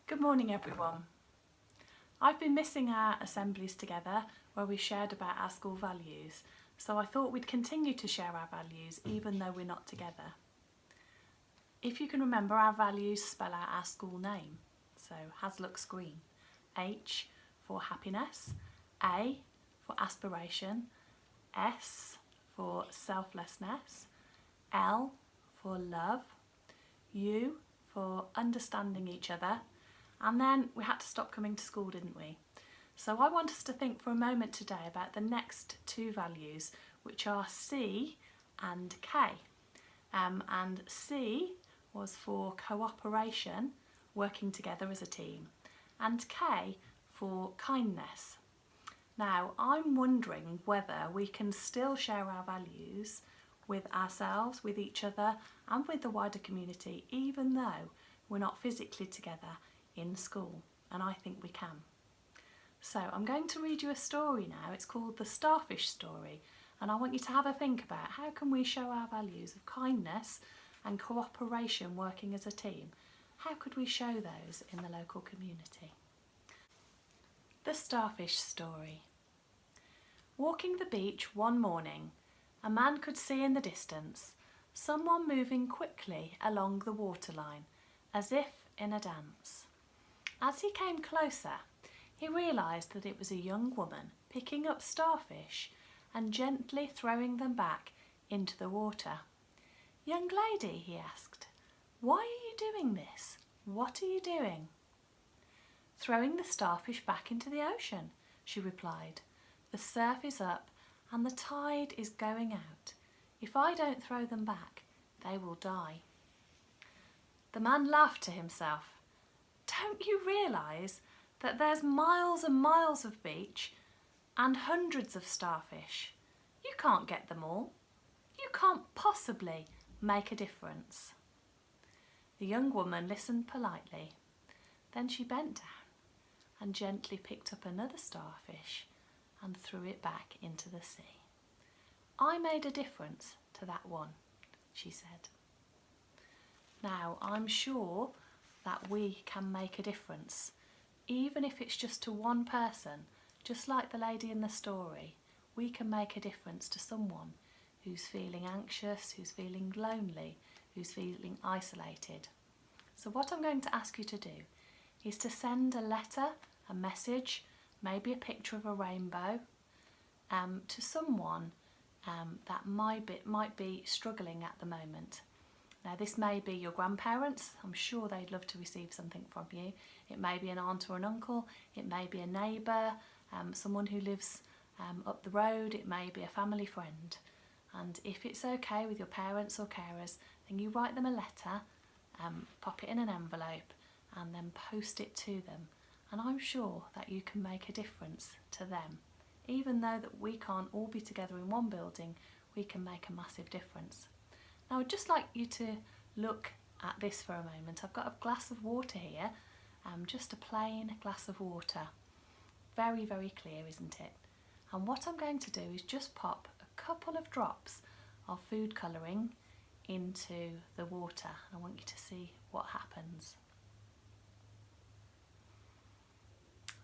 Good morning everyone. I've been missing our assemblies together where we shared about our school values, so I thought we'd continue to share our values even though we're not together. If you can remember, our values spell out our school name. So Haslucks green. H for happiness, A for aspiration, S for selflessness, L for love, U for understanding each other, and then we had to stop coming to school, didn't we? So I want us to think for a moment today about the next two values, which are C and K. And C was for cooperation, working together as a team, and K for kindness. Now, I'm wondering whether we can still share our values with ourselves, with each other, and with the wider community, even though we're not physically together in school, and I think we can. So I'm going to read you a story now. It's called The Starfish Story, and I want you to have a think about how can we show our values of kindness and cooperation working as a team. How could we show those in the local community? The Starfish Story. Walking the beach one morning, a man could see in the distance someone moving quickly along the waterline, as if in a dance. As he came closer, he realised that it was a young woman picking up starfish and gently throwing them back into the water. "Young lady," he asked, "why are you doing this? What are you doing?" "Throwing the starfish back into the ocean," she replied. "The surf is up and the tide is going out. If I don't throw them back, they will die." The man laughed to himself. "Don't you realise that there's miles and miles of beach and hundreds of starfish? You can't get them all. You can't possibly make a difference." The young woman listened politely. Then she bent down and gently picked up another starfish and threw it back into the sea. "I made a difference to that one," she said. Now, I'm sure that we can make a difference, even if it's just to one person. Just like the lady in the story, we can make a difference to someone who's feeling anxious, who's feeling lonely, who's feeling isolated. So what I'm going to ask you to do is to send a letter, a message, maybe a picture of a rainbow, to someone that might be struggling at the moment. Now, this may be your grandparents. I'm sure they'd love to receive something from you. It may be an aunt or an uncle. It may be a neighbour, someone who lives up the road. It may be a family friend. And if it's okay with your parents or carers, then you write them a letter, pop it in an envelope, and then post it to them. And I'm sure that you can make a difference to them. Even though that we can't all be together in one building, we can make a massive difference. Now, I'd just like you to look at this for a moment. I've got a glass of water here, just a plain glass of water. Very, very clear, isn't it? And what I'm going to do is just pop a couple of drops of food colouring into the water. I want you to see what happens.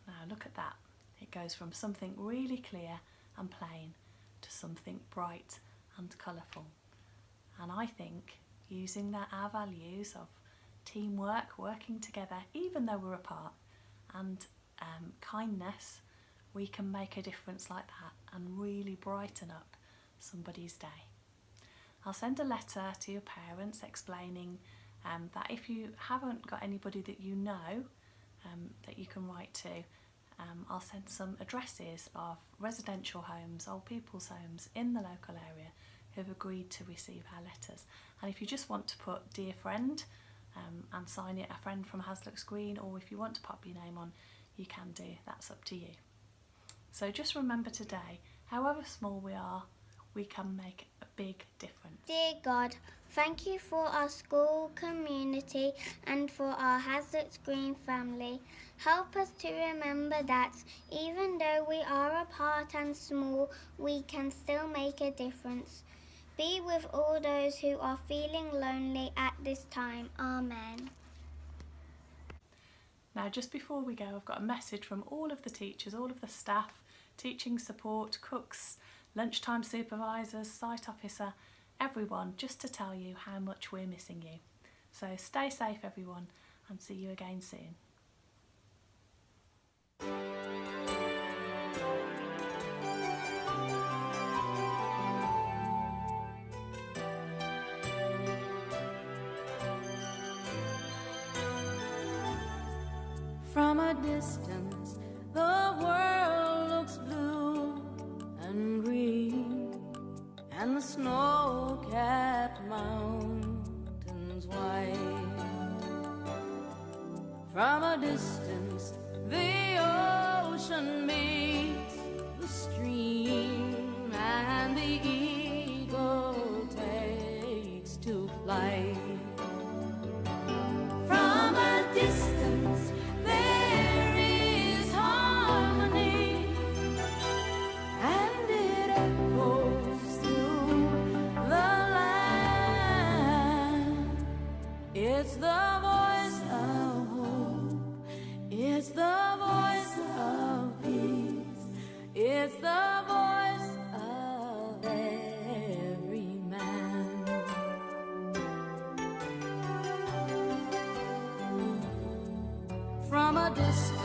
Now, look at that. It goes from something really clear and plain to something bright and colourful. And I think using our values of teamwork, working together, even though we're apart, and kindness, we can make a difference like that and really brighten up somebody's day. I'll send a letter to your parents explaining that if you haven't got anybody that you know that you can write to, I'll send some addresses of residential homes, old people's homes in the local area who have agreed to receive our letters. And if you just want to put "Dear Friend" and sign it "A Friend from Haslucks Green," or if you want to pop your name on, you can do. That's up to you. So just remember today, however small we are, we can make a big difference. Dear God, thank you for our school community and for our Haslucks Green family. Help us to remember that even though we are apart and small, we can still make a difference. Be with all those who are feeling lonely at this time. Amen. Now, just before we go, I've got a message from all of the teachers, all of the staff, teaching support, cooks, lunchtime supervisors, site officer, everyone, just to tell you how much we're missing you. So stay safe, everyone, and see you again soon. From a distance, the world looks blue and green, and the snow-capped mountains white. From a distance, the ocean meets the stream, and the eagle takes to flight. From a distance, there is harmony, and it echoes through the land. It's the voice of hope, it's the voice of peace, it's the voice of every man. From a distance,